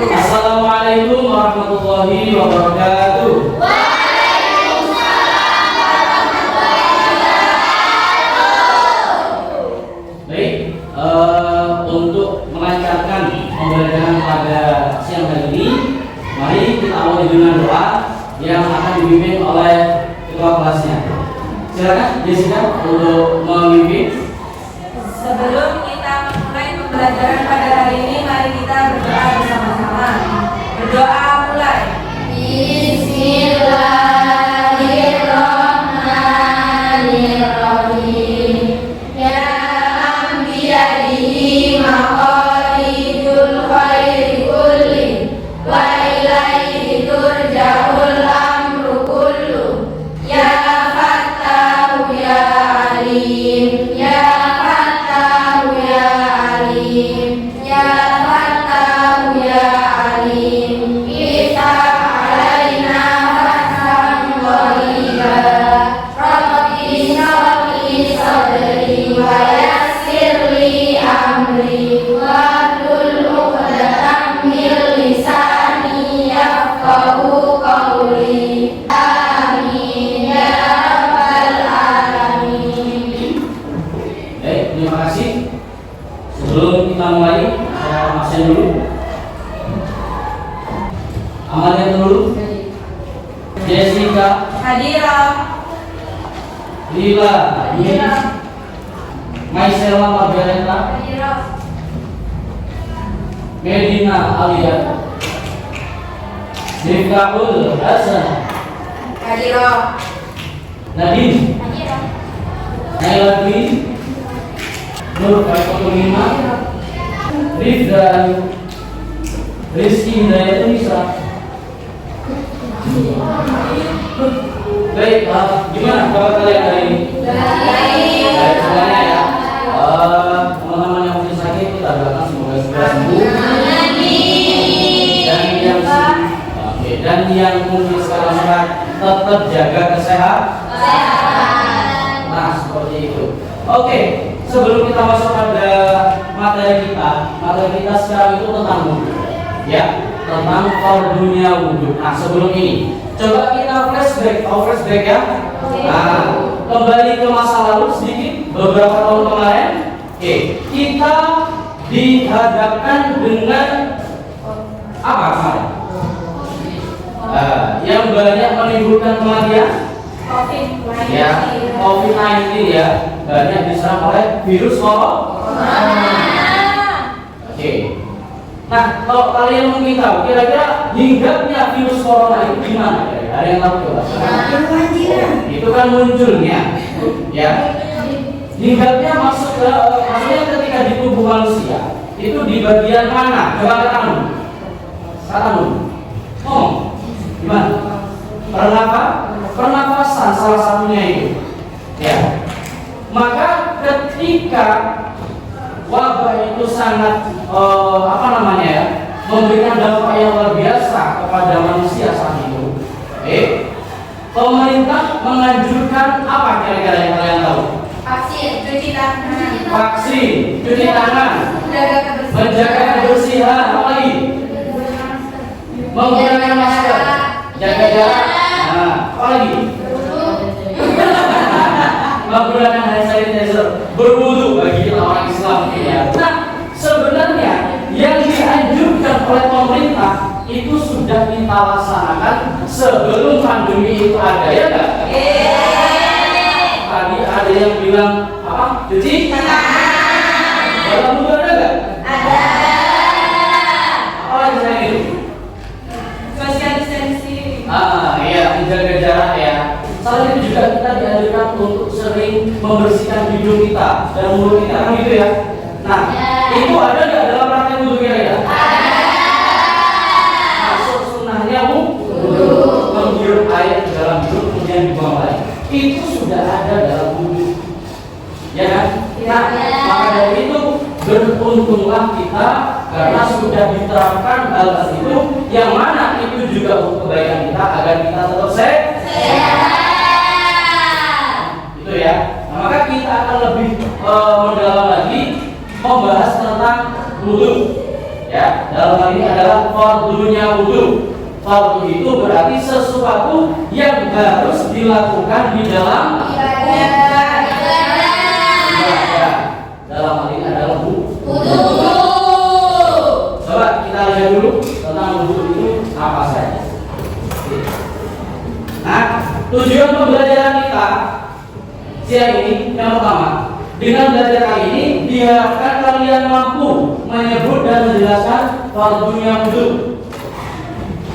Assalamualaikum warahmatullahi wabarakatuh. Baik, untuk melancarkan pembelajaran pada siang hari ini, mari kita awali dengan doa yang akan dipimpin oleh ketua kelasnya. Silakan Jessica untuk memimpin. Sebelum kita mulai pembelajaran pada hari ini, mari kita berdoa bersama-sama. Berdoa mulai. Bismillahirrahmanirrahim. Ya biyadihi maqalidul khairi kulli wa ilaihi turja'ul amru kullu. Ya Fattahu ya Alim. Ya Fattahu ya Alim. Ya Fattahu ya Alim. Kita alaina fathan qariba. Rabbi shrah li sadri wa yassir li amri wahlul 'uqdatam min lisani yafqahu qawli. Amin ya rabbal alamin. Baik, terima kasih. Sebelum kita mulai, saya absen dulu. Amalia dulu. Jessica, Hadirah. Lila, Maisela Margareta, Hadirah. Medina Alia, Miftaul Hasan, Hadirah. Nadine, Hadirah. Nailati, Nur Fatimah, Rizdan, Rizky Hidayat Nisa. Baik, gimana kabar kalian hari ini? Baik semuanya ya. Teman-teman yang mungkin sakit kita doakan semoga segera sembuh. Dan yang mungkin sekarang sehat tetap jaga kesehatan. Nah, seperti itu. Oke, sebelum kita masuk pada materi kita sekarang itu tentang wudhu, ya, tentang fardunya wudhu. Nah, sebelum ini, coba kita flashback ya. Nah, kembali ke masa lalu sedikit, beberapa tahun kemarin. Oke, kita dihadapkan dengan apa kemarin? Yang banyak menimbulkan kematian. Ya, COVID-19 ya, banyak diserang oleh virus corona. Oke. Nah, kalau kalian mungkin tahu, kira-kira hinggapnya virus corona itu gimana? Ada yang tahu coba? Itu kan munculnya, ya. Hinggapnya maksudnya ketika di tubuh manusia itu di bagian mana? Coba katakan dulu. Gimana? Pernapasan salah satunya itu, ya. Maka ketika wabah itu sangat memberikan dampak yang luar biasa kepada manusia saat itu, pemerintah menganjurkan apa kira-kira yang kalian tahu? Vaksin, cuci tangan. Vaksin, cuci tangan, menjaga kebersihan, apa lagi? Menggunakan masker, jaga jarak. Nah, apa lagi? Menggunakan hand sanitizer, berwudu bagi kita orang Islam ya. Nah, sebenarnya yang dianjurkan oleh pemerintah itu sudah kita laksanakan sebelum pandemi itu ada, ya enggak? Tadi ada yang bilang apa? Cuci tangan. Dalam wudu ada enggak? Ada. Apa lagi saya itu? Social distancing. Iya, menjaga jarak ya. Selain itu juga kita dianjurkan untuk sering membersihkan hidung kita dan mulut kita, kan gitu ya. Nah, itu ada nggak dalam praktek wudu kira-kira? Masuk sunnahnya wudu, menghirup air ke dalam hidung kemudian dibuang lagi. Itu sudah ada dalam wudu, ya kan? Nah, maka dari itu beruntunglah kita karena sudah diterapkan hal itu, yang mana itu juga untuk kebaikan kita agar kita tetap sehat. Itu ya. Nah, maka kita akan lebih mendalam lagi membahas tentang wudu. Ya, dalam hal ini adalah fardunya wudu. Fardu itu berarti sesuatu yang harus dilakukan di dalam ibadah. Dalam hal ini adalah wudu. Coba kita lihat dulu tentang wudu itu apa saja. Nah, tujuan pembelajaran kita siang ini yang pertama, dengan belajar kali ini diharapkan kalian mampu menyebut dan menjelaskan fardunya wudu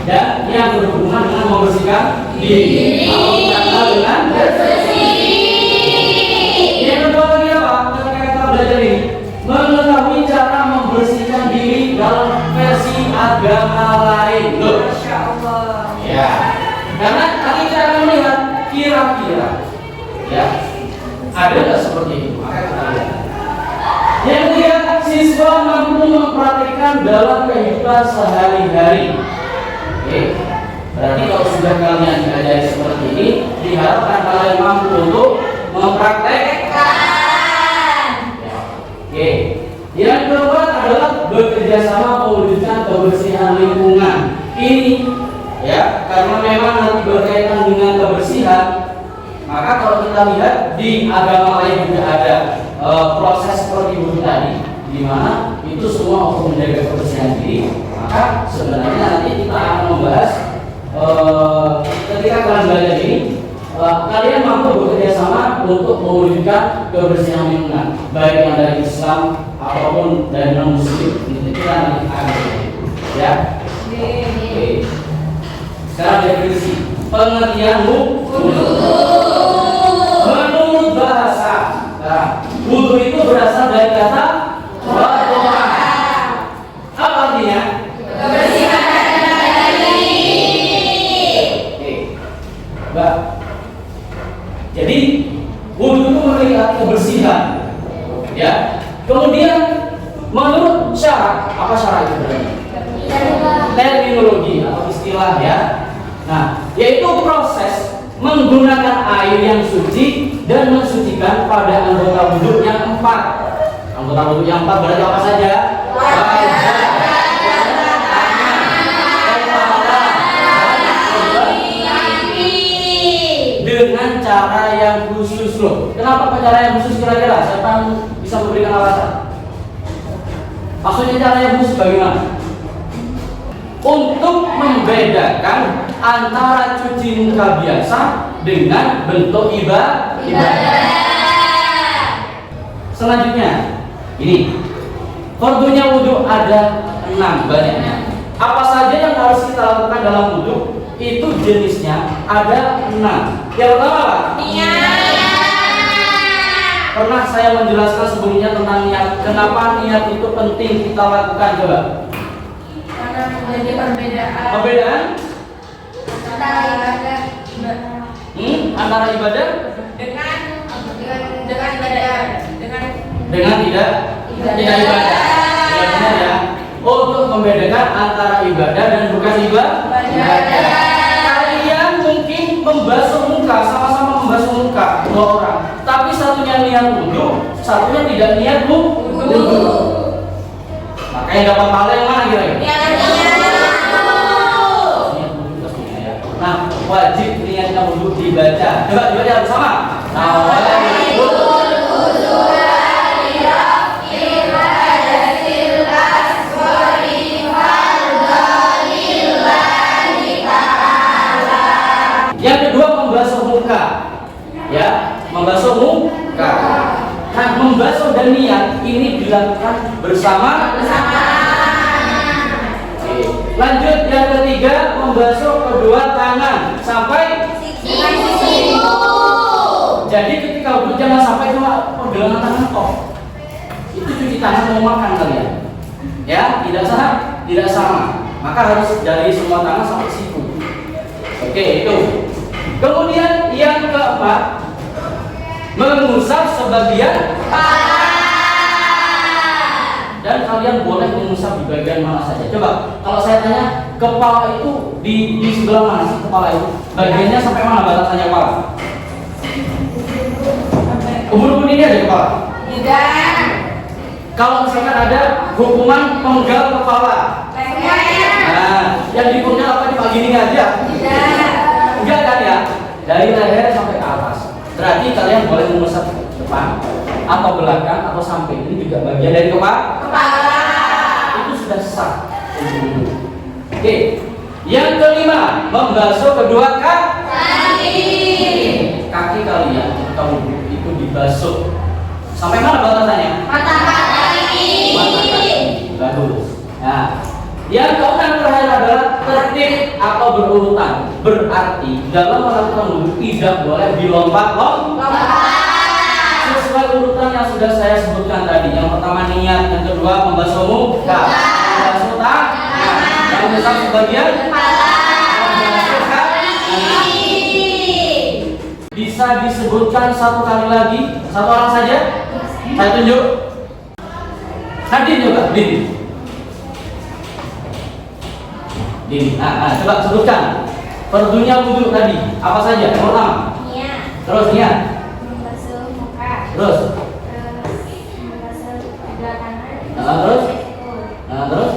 dan yang berhubungan dengan membersihkan diri atau dengan bersih. Yang kedua lagi apa? Ketika kita belajar ini, mengetahui cara membersihkan diri dalam versi agama lain. Masya Allah. Ya, karena nanti kita akan melihat kira-kira, ya, ada nggak seperti itu? Maka kita lihat. Yang ketiga, siswa mampu mempraktikkan dalam kehidupan sehari-hari. Oke, berarti kalau sudah kalian diajari seperti ini, diharapkan kalian mampu untuk mempraktekkan. Ya. Oke, yang keempat adalah bekerja sama mewujudkan kebersihan lingkungan. Ini, ya, karena memang nanti berkaitan dengan kebersihan. Maka kalau kita lihat di agama lain juga ada proses seperti wudu tadi, di mana itu semua untuk menjaga kebersihan diri. Maka sebenarnya nanti kita akan membahas ketika kalian belajar ini, kalian mampu bekerja sama untuk mewujudkan kebersihan lingkungan, baik yang dari Islam ataupun dari non Muslim. Itu kita nanti akan ya. Oke. Sekarang definisi pengertian wudu. Menurut bahasa, wudu itu berasal dari kata wadu'a. Apa artinya? Kebersihan diri. Oke. Mbak. Jadi wudu itu melihat kebersihan. Ya. Kemudian menurut syarat, apa syarat itu berarti? Terminologi atau istilah ya. Nah, yaitu proses menggunakan air yang suci dan mensucikan pada anggota wudhu yang 4. Anggota wudhu yang 4 berarti apa saja? Wajah, tangan, kepala, kaki. Dengan cara yang khusus loh. Kenapa cara yang khusus kira-kira? Siapa bisa memberikan alasan? Maksudnya cara yang khusus bagaimana? Untuk membedakan antara cuci muka biasa dengan bentuk ibadah. Selanjutnya, ini fardunya wudu ada 6 banyaknya. Apa saja yang harus kita lakukan dalam wudu? Itu jenisnya ada 6. Yang pertama apa? Pernah saya menjelaskan sebelumnya tentang niat. Kenapa niat itu penting kita lakukan, coba? Menjadi perbedaan antara ibadah dengan tidak ibadah. Ya, benar ya. Untuk membedakan antara ibadah dan bukan ibadah. Kalian mungkin membasuh muka, sama-sama membasuh muka 2 orang, tapi satunya niat wudu, satunya tidak niat wudu. Maka yang dapat pahala yang mana kira-kira? Nah, wajib niatnya wudu dibaca. Coba dibaca bersama. Nawaitul wudu'a liraf'il hadasil asghari fardhalillahi ta'ala. Yang kedua, membasuh muka. Ya, membasuh muka. Nah, membasuh dan niat ini dilakukan bersama. Lanjut, yang ketiga, membasuh kedua tangan sampai siku. Jadi ketika wudu jangan sampai cuma pegangan tangan kok. Itu cuci tangan mau makan kalian. Ya, tidak sama. Maka harus dari semua tangan sampai siku. Oke, itu. Kemudian yang keempat, mengusap sebagian kepala. Dan kalian boleh mengusap di bagian mana saja. Coba, kalau saya tanya, kepala itu di sebelah mana sih kepala itu? Bagiannya sampai mana batasannya kepala? Ubun-ubun ini ada kepala? Tidak. Kalau misalkan ada hukuman penggal kepala, nah, yang dipenggal apa dipagini aja? Enggak kan ya? Dari leher sampai ke atas. Berarti kalian boleh memeset depan atau belakang atau samping. Ini juga bagian dari kepala. Itu sudah sah. Oke. Yang kelima, membasuh kedua kaki. Kaki kalian ketika wudhu itu dibasuh. Sampai mana batasannya? Mata kaki. Bagus. Nah, yang keempat terakhir adalah tertib atau berurutan. Berarti dalam melakukan wudhu tidak boleh dilompat-lompat. Sesuai urutan yang sudah saya sebutkan tadi. Yang pertama niat, yang kedua membasuh muka, membasuh tangan, yang membasuh sebagian membasuh kaki. Bisa disebutkan satu kali lagi, satu orang saja. Saya tunjuk. Hadir coba, Din. Nah, coba sebutkan fardunya wudhu tadi apa saja? Yang pertama niat. Terus niat. Membasuh muka. Terus membasuh kedua tangan. Terus terus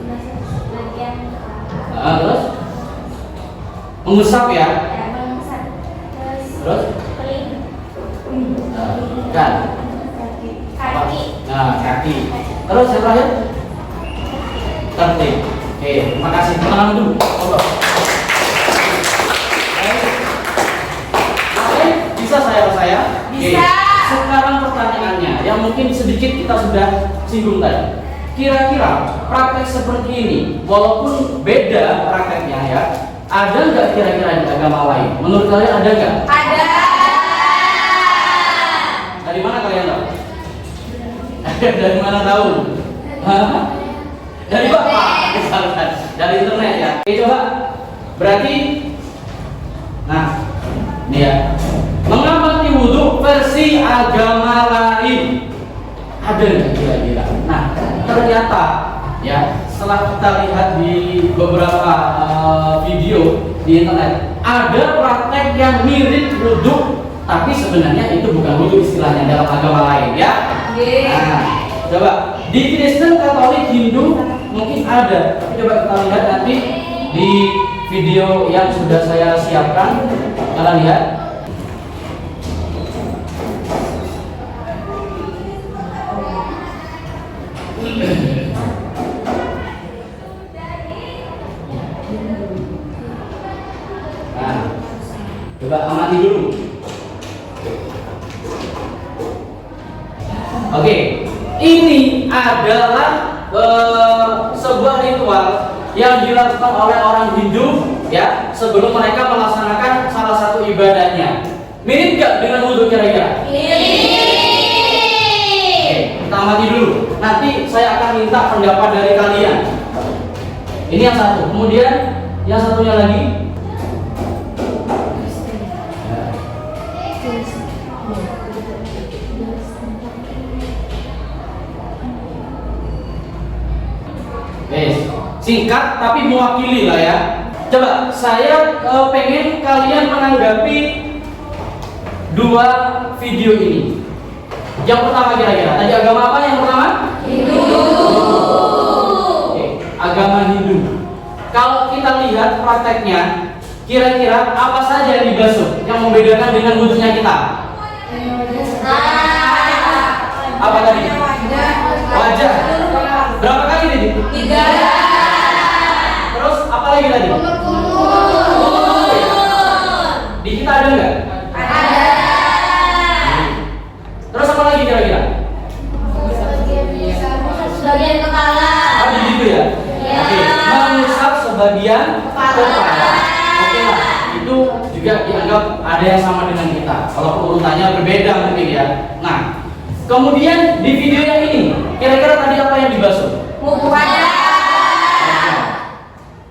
membasuh bagian kepala. Terus mengusap ya. Mengusap. Terus peling. Kan. Kaki. Nah, kaki. Terus yang terakhir? Tertib. Oke, terima kasih. Tenang dulu. Oke, bisa saya? Bisa. Sekarang pertanyaannya, yang mungkin sedikit kita sudah singgung tadi. Kira-kira praktek seperti ini, walaupun beda prakteknya ya, ada nggak kira-kira di agama lain? Menurut kalian ada nggak? Ada. Dari mana kalian tahu? Dari mana tahu? Dari Bapak, misalkan dari internet ya. Oke, coba. Berarti, nah, ini ya. Mengamati wudhu versi agama lain ada nggak kira-kira? Nah, ternyata ya setelah kita lihat di beberapa video di internet, ada praktek yang mirip wudhu, tapi sebenarnya itu bukan wudhu istilahnya dalam agama lain ya. Nah, coba di Kristen, Katolik, Hindu mungkin ada, tapi coba kita lihat nanti di video yang sudah saya siapkan. Kalian lihat. Nah, coba amati dulu. Oke, ini adalah sebuah ritual yang dilakukan oleh orang Hindu ya sebelum mereka melaksanakan salah satu ibadahnya. Mirip gak dengan wudhu kira-kira? Oke, kita amati dulu. Nanti saya akan minta pendapat dari kalian. Ini yang satu. Kemudian yang satunya lagi. Singkat tapi mewakili lah ya. Coba saya pengen kalian menanggapi dua video ini. Yang pertama kira-kira tadi agama apa yang pertama? Hindu. Oke, agama Hindu. Kalau kita lihat prakteknya, kira-kira apa saja yang dibasuh yang membedakan dengan wudhunya kita? Apa tadi? Wajah. Berapa kali tadi? 3. Terus apa lagi tadi? Di kita ada nggak? Ada. Terus apa lagi kira-kira? Sebagian kepala. Oh gitu ya? Oke, mengusap sebagian kepala. Oke lah, itu juga dianggap ada yang sama dengan kita. Kalau urutannya berbeda mungkin ya. Nah, kemudian di video yang ini, kira-kira tadi apa yang dibasuh? Wajah.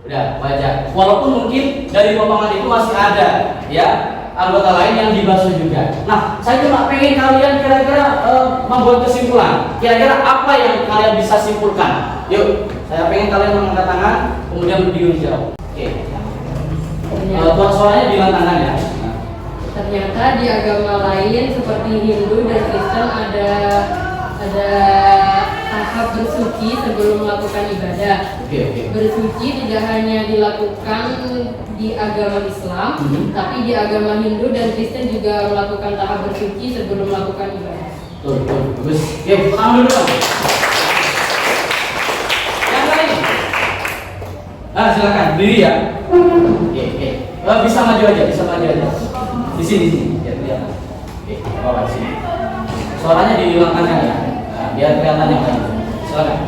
Udah, wajah. Walaupun mungkin dari potongan itu masih ada ya anggota lain yang dibasuh juga. Nah, saya cuma pengen kalian kira-kira membuat kesimpulan. Kira-kira apa yang kalian bisa simpulkan? Yuk, saya pengen kalian mengangkat tangan, kemudian berdiri jauh. Oke. Suaranya bilang tangan ya. Ternyata di agama lain seperti Hindu dan Kristen ada ada tahap bersuci sebelum melakukan ibadah. Oke. Bersuci tidak hanya dilakukan di agama Islam, tapi di agama Hindu dan Kristen juga melakukan tahap bersuci sebelum melakukan ibadah. Betul. Bagus. Oke, tenang dulu dong. Yang lain? Silakan berdiri ya. Oke. Bisa maju aja. Di sini. Biar kelihatan. Oke, bawa sini. Suaranya dihilangkan ya. Nah, biar kelihatan yang lain. Silakan.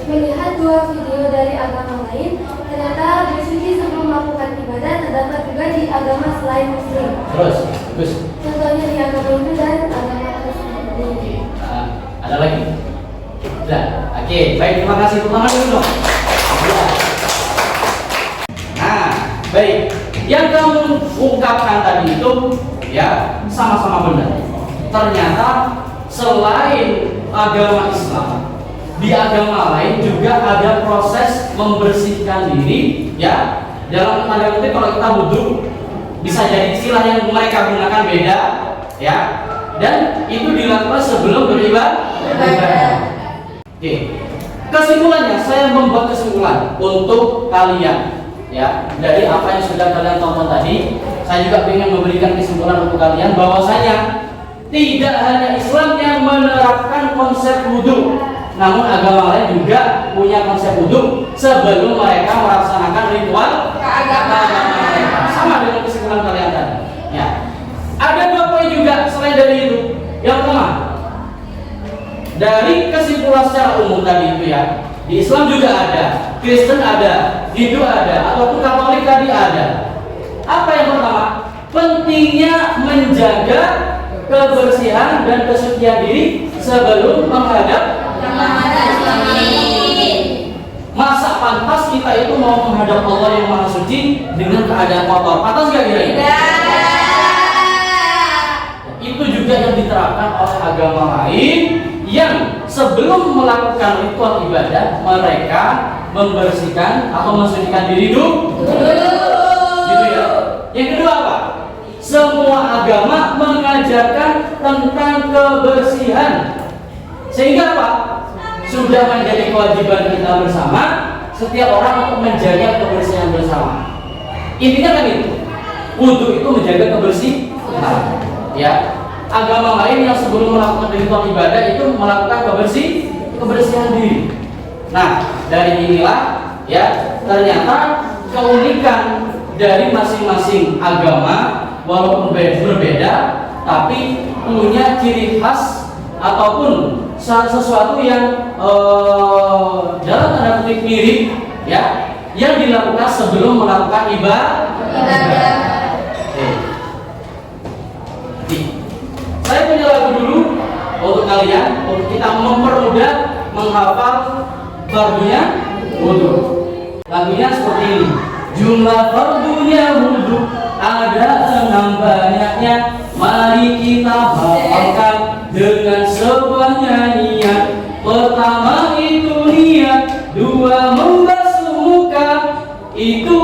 Melihat dua video dari agama lain, ternyata bersuci sebelum melakukan ibadah terdapat juga di agama selain Muslim. Terus, bagus. Contohnya di agama Hindu dan agama Kristen. Oke, ada lagi? Sudah. Oke, baik, terima kasih. Pertama dulu dong. Ya. Nah, baik. Yang kamu ungkapkan tadi itu ya sama-sama benar. Ternyata selain agama Islam, di agama lain juga ada proses membersihkan diri ya. Dalam tanda kutip kalau kita wudhu bisa jadi istilah yang mereka gunakan beda ya. Dan itu dilakukan sebelum beribadah. Oke. Kesimpulannya saya membuat kesimpulan untuk kalian ya. Dari apa yang sudah kalian tonton tadi, saya juga ingin memberikan kesimpulan untuk kalian bahwasanya tidak hanya Islam yang menerapkan konsep wudhu, namun agama lain juga punya konsep wudhu sebelum mereka melaksanakan ritual keagamaan mereka. Sama dengan kesimpulan kalian tadi. Ya. Ada dua poin juga selain dari itu. Yang pertama, dari kesimpulan secara umum tadi itu ya, di Islam juga ada, Kristen ada, Hindu ada, ataupun Katolik tadi ada. Apa yang pertama? Pentingnya menjaga kebersihan dan kesucian diri sebelum menghadap. Masa pantas kita itu mau menghadap Allah yang Maha Suci dengan keadaan kotor? Pantas gak kira-kira? Itu juga yang diterapkan oleh agama lain yang sebelum melakukan ritual ibadah mereka membersihkan atau mensucikan diri dulu. Gitu ya. Yang kedua apa? Semua agama mengajarkan tentang kebersihan. Sehingga apa? Sudah menjadi kewajiban kita bersama setiap orang untuk menjaga kebersihan bersama. Intinya kan itu. Wudhu itu menjaga kebersihan. Ya. Agama lain yang sebelum melakukan ritual ibadah itu melakukan kebersihan diri. Nah, dari inilah ya ternyata keunikan dari masing-masing agama walaupun berbeda tapi punya ciri khas ataupun sesuatu yang dalam tanda kutip mirip ya yang dilakukan sebelum melakukan ibadah. Saya punya lagu dulu untuk kalian untuk kita mempermudah menghafal fardunya wudhu. Lagunya seperti ini. Jumlah fardunya wudhu ada 6 banyaknya. Mari kita hafalkan dengan sebuah nyanyian. Pertama itu niat, dua membasuh muka. Itu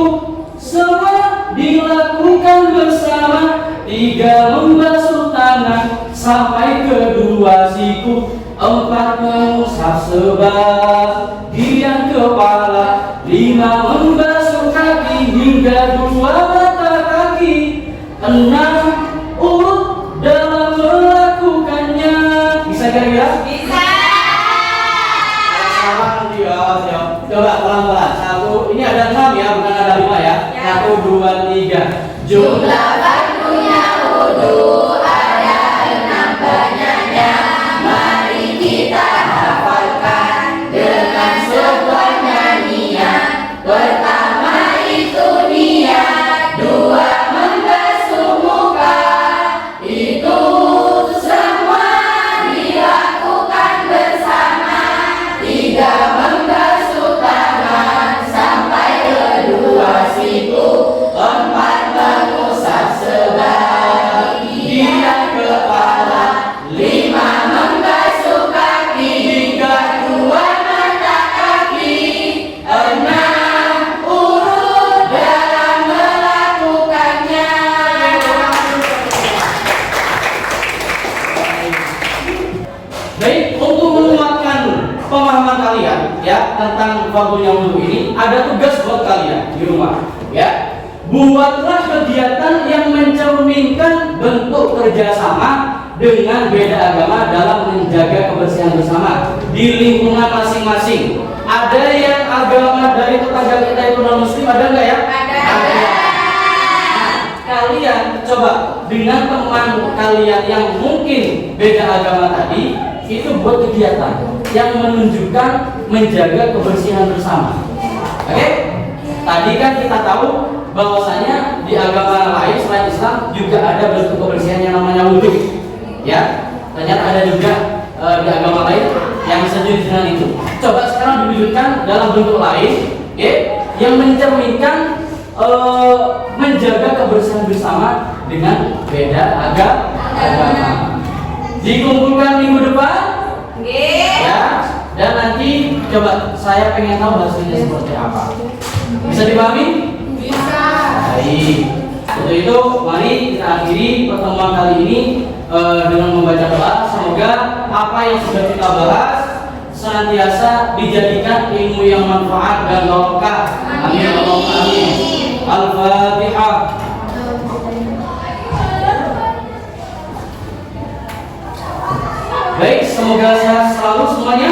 semua dilakukan bersama. 3 membasuh tangan sampai kedua siku. 4 mengusap sebagian kepala. 5 membasuh kaki hingga 2 mata kaki. 6 urut dalam melakukannya. Bisa kira-kira? Bisa. Sama nanti ya. Coba pelan-pelan. 1, ini ada 6 ya, bukan ada 5 ya. 1, 2, 3. Jumlah fardunya wudhu ada 6 banyaknya. Mari kita hafalkan dengan sebuah nyanyian. Pertama itu niat, 2 membasuh muka. Itu semua dilakukan bersama. 3 membasuh tangan sampai kedua siku. 4 mengusap kalian ya tentang fardhunya wudu ini, ada tugas buat kalian di rumah ya. Buatlah kegiatan yang mencerminkan bentuk kerjasama dengan beda agama dalam menjaga kebersihan bersama di lingkungan masing-masing. Ada yang agama dari tetangga kita itu non muslim, ada nggak ya? Ada. Nah, kalian coba dengan teman kalian yang mungkin beda agama tadi, itu buat kegiatan yang menunjukkan menjaga kebersihan bersama. Oke? Tadi kan kita tahu bahwasanya di agama lain selain Islam juga ada bentuk kebersihan yang namanya wudhu. Ya, ternyata ada juga di agama lain yang sejenis dengan itu. Coba sekarang diwujudkan dalam bentuk lain, yang mencerminkan menjaga kebersihan bersama dengan beda agama. Dikumpulkan minggu depan, ya. Dan nanti coba saya pengen tahu hasilnya seperti apa. Bisa dipahami? Bisa. Baik. Untuk itu, mari kita akhiri pertemuan kali ini dengan membaca doa. Semoga apa yang sudah kita bahas senantiasa dijadikan ilmu yang manfaat dan barokah. Amin. Allahumma amin. Al-Fatihah. Baik, semoga sehat selalu semuanya.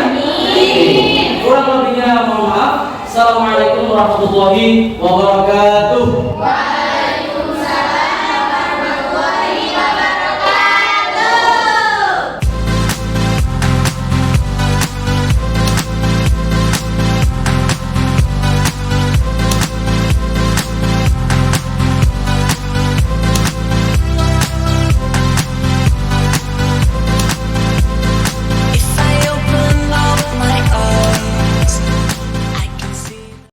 Kurang lebihnya mohon maaf. Assalamualaikum warahmatullahi wabarakatuh.